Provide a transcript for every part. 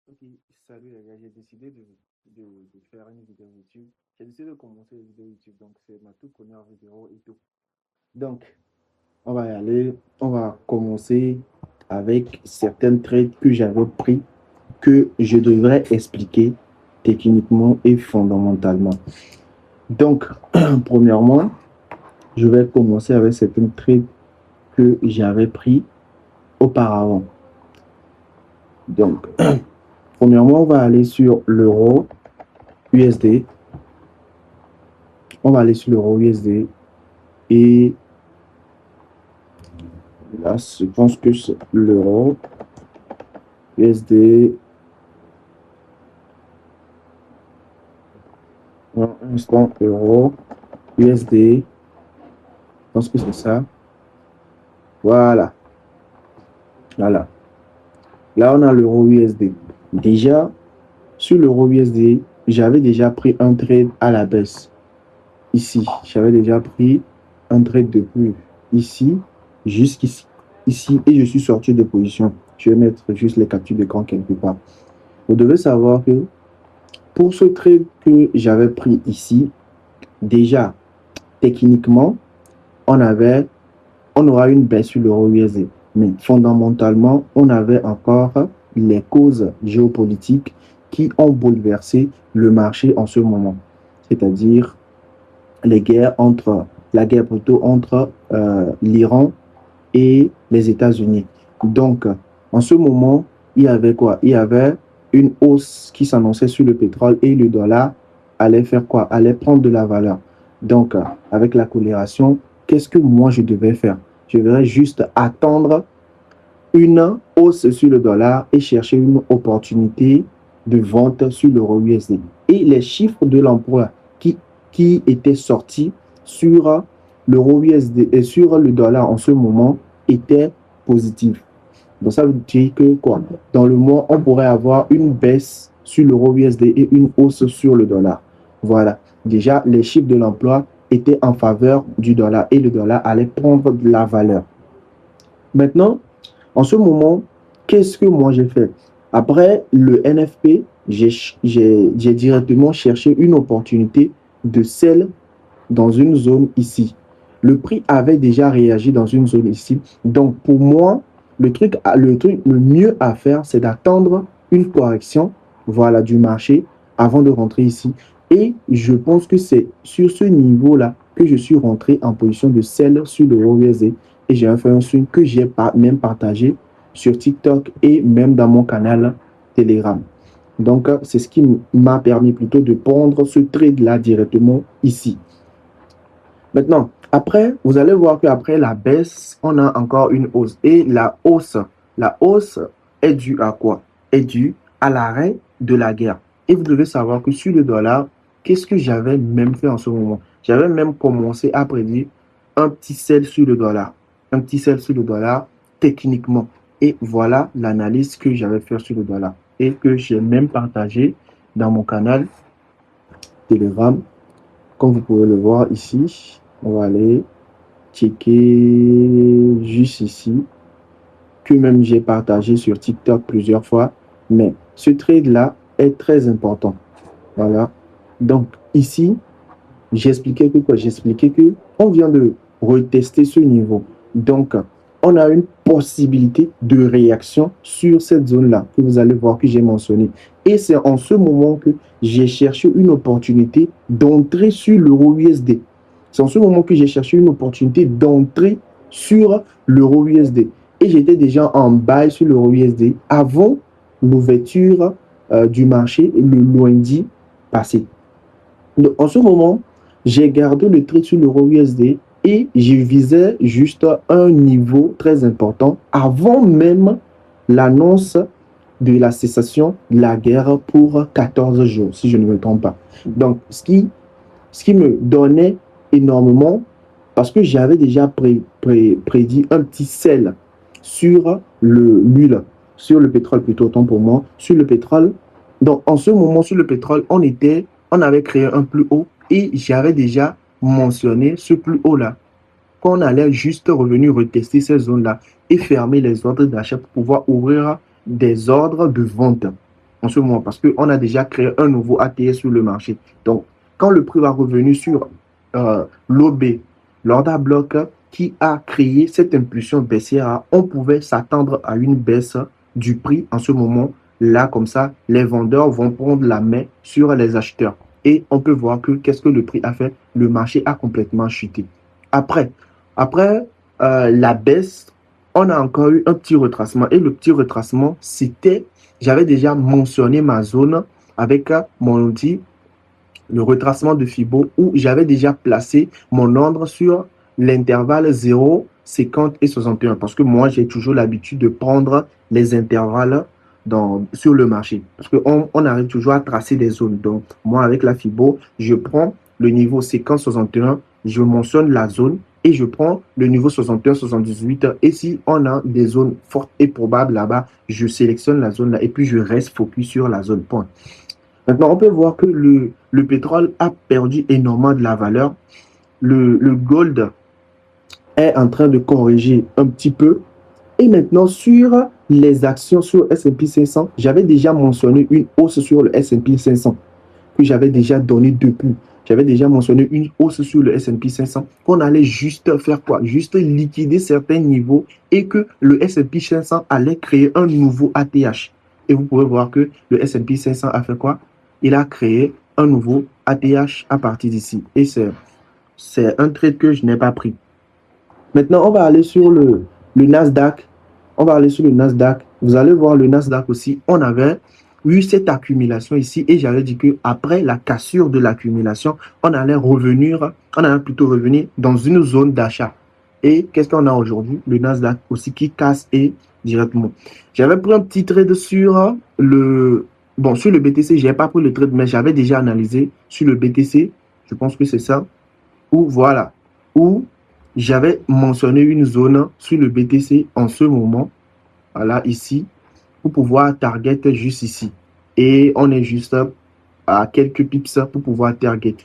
Ok, salut les gars, j'ai décidé de faire une vidéo YouTube. J'ai décidé de commencer une vidéo YouTube, donc c'est ma toute première vidéo et tout. Donc, on va y aller, on va commencer avec certaines trades que j'avais pris, que je devrais expliquer techniquement et fondamentalement. Donc, premièrement, je vais commencer avec certaines trades que j'avais pris auparavant. Donc, premièrement, on va aller sur l'euro USD. On va aller sur l'euro USD et là, je pense que c'est l'euro USD. Un instant, euro USD. Je pense que c'est ça. Voilà. Voilà. Là, on a l'euro USD. Déjà, sur l'euro USD, j'avais déjà pris un trade à la baisse. Ici, j'avais déjà pris un trade depuis ici jusqu'ici. Ici, et je suis sorti de position. Je vais mettre juste les captures d'écran quelque part. Vous devez savoir que pour ce trade que j'avais pris ici, déjà, techniquement, on aura une baisse sur l'euro USD. Mais fondamentalement, on avait encore les causes géopolitiques qui ont bouleversé le marché en ce moment. C'est-à-dire la guerre plutôt entre l'Iran et les États-Unis. Donc, en ce moment, il y avait quoi? Il y avait une hausse qui s'annonçait sur le pétrole et le dollar allait faire quoi? Allait prendre de la valeur. Donc, avec la corrélation, qu'est-ce que moi je devais faire? Je devrais juste attendre une hausse sur le dollar et chercher une opportunité de vente sur l'euro USD. Et les chiffres de l'emploi qui étaient sortis sur l'euro USD et sur le dollar en ce moment étaient positifs. Donc ça veut dire que quoi? Dans le mois, on pourrait avoir une baisse sur l'euro USD et une hausse sur le dollar. Voilà. Déjà, les chiffres de l'emploi étaient en faveur du dollar et le dollar allait prendre de la valeur. Maintenant, en ce moment, qu'est-ce que moi j'ai fait? Après le NFP, j'ai directement cherché une opportunité de sell dans une zone ici. Le prix avait déjà réagi dans une zone ici. Donc, pour moi, le mieux à faire, c'est d'attendre une correction, voilà, du marché avant de rentrer ici. Et je pense que c'est sur ce niveau-là que je suis rentré en position de sell sur le USD. Et j'ai fait un swing que j'ai même partagé sur TikTok et même dans mon canal Telegram. Donc, c'est ce qui m'a permis plutôt de prendre ce trade-là directement ici. Maintenant, après, vous allez voir qu'après la baisse, on a encore une hausse. Et la hausse est due à quoi? Est due à l'arrêt de la guerre. Et vous devez savoir que sur le dollar, qu'est-ce que j'avais même fait en ce moment? J'avais même commencé à prédire un petit sell sur le dollar. Un petit sell sur le dollar techniquement. Et voilà l'analyse que j'avais fait sur le dollar. Et que j'ai même partagé dans mon canal Telegram. Comme vous pouvez le voir ici, on va aller checker juste ici, que même j'ai partagé sur TikTok plusieurs fois. Mais ce trade-là est très important. Voilà. Donc, ici, j'expliquais que quoi? J'expliquais que on vient de retester ce niveau. Donc, on a une possibilité de réaction sur cette zone-là que vous allez voir que j'ai mentionné. Et c'est en ce moment que j'ai cherché une opportunité d'entrer sur l'euro USD. C'est en ce moment que j'ai cherché une opportunité d'entrer sur l'euro USD. Et j'étais déjà en bail sur l'euro USD avant l'ouverture du marché le lundi passé. Donc, en ce moment, j'ai gardé le trade sur l'euro USD et je visais juste un niveau très important avant même l'annonce de la cessation de la guerre pour 14 jours, si je ne me trompe pas. Donc, ce qui me donnait énormément, parce que j'avais déjà prédit un petit sell sur l'huile, sur le pétrole plutôt, autant pour moi, sur le pétrole. Donc, en ce moment, sur le pétrole, on avait créé un plus haut et j'avais déjà mentionné ce plus haut-là, qu'on allait juste revenir retester ces zones-là et fermer les ordres d'achat pour pouvoir ouvrir des ordres de vente. en ce moment parce qu'on a déjà créé un nouveau ATS sur le marché. Donc, quand le prix va revenir sur l'OB, l'order bloc qui a créé cette impulsion baissière, on pouvait s'attendre à une baisse du prix en ce moment. Là, comme ça, les vendeurs vont prendre la main sur les acheteurs. Et on peut voir que qu'est-ce que le prix a fait? Le marché a complètement chuté. Après la baisse, on a encore eu un petit retracement. Et le petit retracement, c'était, j'avais déjà mentionné ma zone avec mon outil, le retracement de Fibo, où j'avais déjà placé mon ordre sur l'intervalle 0, 50 et 61. Parce que moi, j'ai toujours l'habitude de prendre les intervalles sur le marché. Parce qu'on arrive toujours à tracer des zones. Donc, moi, avec la Fibo, je prends le niveau 50, 61, je mentionne la zone et je prends le niveau 61, 78. Et si on a des zones fortes et probables là-bas, je sélectionne la zone là et puis je reste focus sur la zone point. Maintenant, on peut voir que le pétrole a perdu énormément de la valeur. Le gold est en train de corriger un petit peu. Et maintenant, sur les actions sur S&P 500, j'avais déjà mentionné une hausse sur le S&P 500 que j'avais déjà donné depuis. J'avais déjà mentionné une hausse sur le S&P 500 qu'on allait juste faire quoi? Juste liquider certains niveaux et que le S&P 500 allait créer un nouveau ATH. Et vous pouvez voir que le S&P 500 a fait quoi? Il a créé un nouveau ATH à partir d'ici. Et c'est un trade que je n'ai pas pris. Maintenant, on va aller sur le Nasdaq. On va aller sur le Nasdaq. Vous allez voir le Nasdaq aussi. On avait eu cette accumulation ici et j'avais dit qu'après la cassure de l'accumulation, on allait plutôt revenir dans une zone d'achat. Et qu'est-ce qu'on a aujourd'hui? Le Nasdaq aussi qui casse et directement. J'avais pris un petit trade sur sur le BTC, je n'ai pas pris le trade, mais j'avais déjà analysé sur le BTC. Je pense que c'est ça. Où j'avais mentionné une zone sur le BTC en ce moment. Voilà, ici, pour pouvoir target juste ici. Et on est juste à quelques pips pour pouvoir target.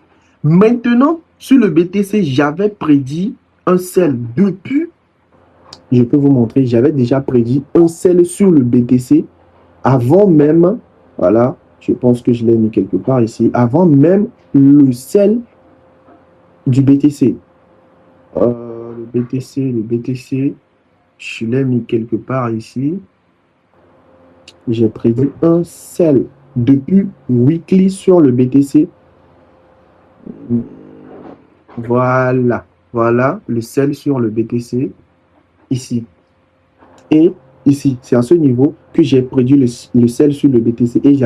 Maintenant, sur le BTC, j'avais prédit un sell depuis. Je peux vous montrer, j'avais déjà prédit un sell sur le BTC avant même, voilà, je pense que je l'ai mis quelque part ici, avant même le sell du BTC. Le BTC, je l'ai mis quelque part ici. J'ai prédit un sell depuis weekly sur le BTC. Voilà le sell sur le BTC ici. Et ici, c'est à ce niveau que j'ai prédit le sell sur le BTC. Et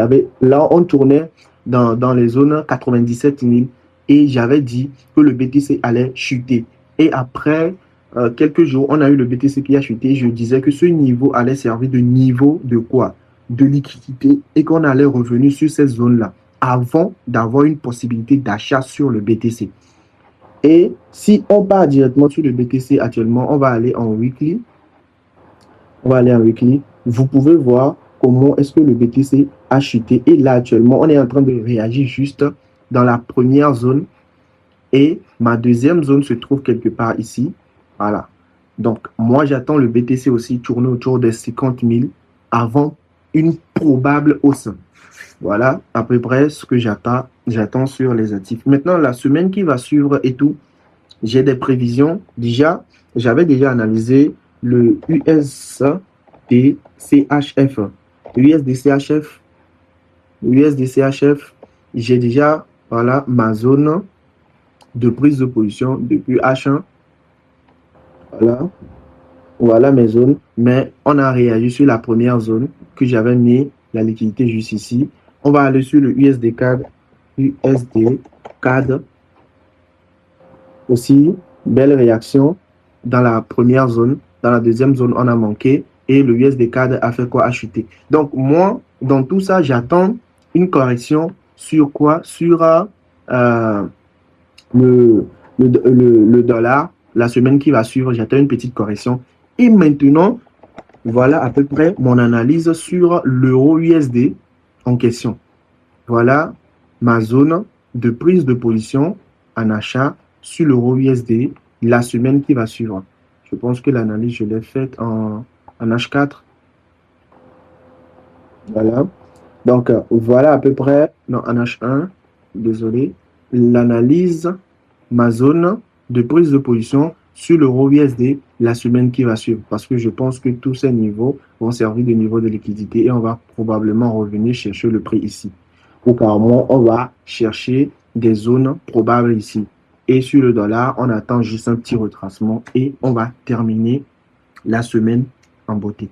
là, on tournait dans les zones 97 000 et j'avais dit que le BTC allait chuter. Et après quelques jours, on a eu le BTC qui a chuté. Je disais que ce niveau allait servir de niveau de quoi? De liquidité et qu'on allait revenir sur ces zones-là avant d'avoir une possibilité d'achat sur le BTC. Et si on part directement sur le BTC actuellement, on va aller en weekly. Vous pouvez voir comment est-ce que le BTC a chuté. Et là, actuellement, on est en train de réagir juste dans la première zone. Et ma deuxième zone se trouve quelque part ici. Voilà. Donc, moi, j'attends le BTC aussi tourner autour des 50 000 avant une probable hausse. Voilà à peu près ce que j'attends sur les actifs. Maintenant, la semaine qui va suivre et tout, j'ai des prévisions. Déjà, j'avais déjà analysé le USDCHF. USDCHF, j'ai déjà ma zone de prise de position depuis H1. Voilà mes zones. Mais on a réagi sur la première zone que j'avais mis la liquidité juste ici. On va aller sur le USD CAD. Aussi, belle réaction dans la première zone. Dans la deuxième zone, on a manqué. Et le USD CAD a fait quoi? A chuté. Donc, moi, dans tout ça, j'attends une correction sur quoi? Sur le dollar. La semaine qui va suivre, j'attends une petite correction. Et maintenant, voilà à peu près mon analyse sur l'euro USD en question. Voilà ma zone de prise de position en achat sur l'euro USD la semaine qui va suivre. Je pense que l'analyse, je l'ai faite en H4. Voilà. Donc, voilà à peu près, non, en H1, désolé, l'analyse, ma zone de prise de position sur l'euro USD la semaine qui va suivre. Parce que je pense que tous ces niveaux vont servir de niveau de liquidité et on va probablement revenir chercher le prix ici. Ou carrément, on va chercher des zones probables ici. Et sur le dollar, on attend juste un petit retracement et on va terminer la semaine en beauté.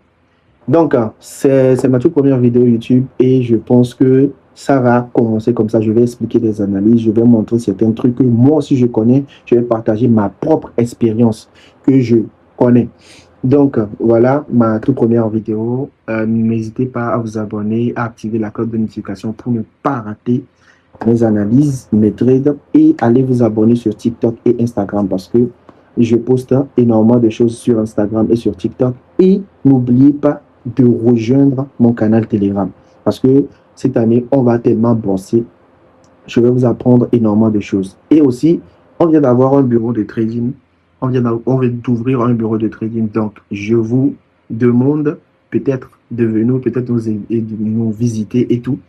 Donc, c'est ma toute première vidéo YouTube et je pense que ça va commencer comme ça. Je vais expliquer des analyses, je vais montrer certains trucs que moi aussi je connais. Je vais partager ma propre expérience que je connais. Donc, voilà ma toute première vidéo. N'hésitez pas à vous abonner, à activer la cloche de notification pour ne pas rater mes analyses, mes trades et allez vous abonner sur TikTok et Instagram parce que je poste énormément de choses sur Instagram et sur TikTok. Et n'oubliez pas de rejoindre mon canal Telegram parce que cette année, on va tellement bosser. Je vais vous apprendre énormément de choses. Et aussi, on vient d'avoir un bureau de trading. On vient d'ouvrir un bureau de trading. Donc, je vous demande peut-être de venir, peut-être nous visiter et tout.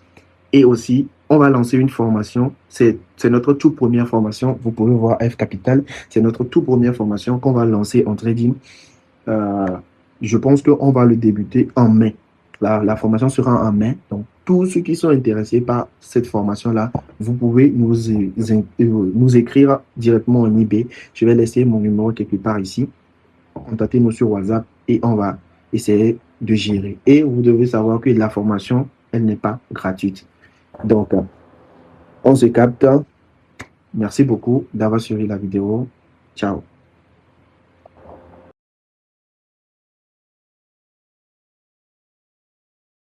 Et aussi, on va lancer une formation. C'est notre toute première formation. Vous pouvez voir F Capital. C'est notre toute première formation qu'on va lancer en trading. Euh, je pense qu'on va le débuter en mai. La formation sera en mai. Donc, tous ceux qui sont intéressés par cette formation-là, vous pouvez nous écrire directement en eBay. Je vais laisser mon numéro quelque part ici. Contactez-nous sur WhatsApp et on va essayer de gérer. Et vous devez savoir que la formation, elle n'est pas gratuite. Donc, on se capte. Merci beaucoup d'avoir suivi la vidéo. Ciao.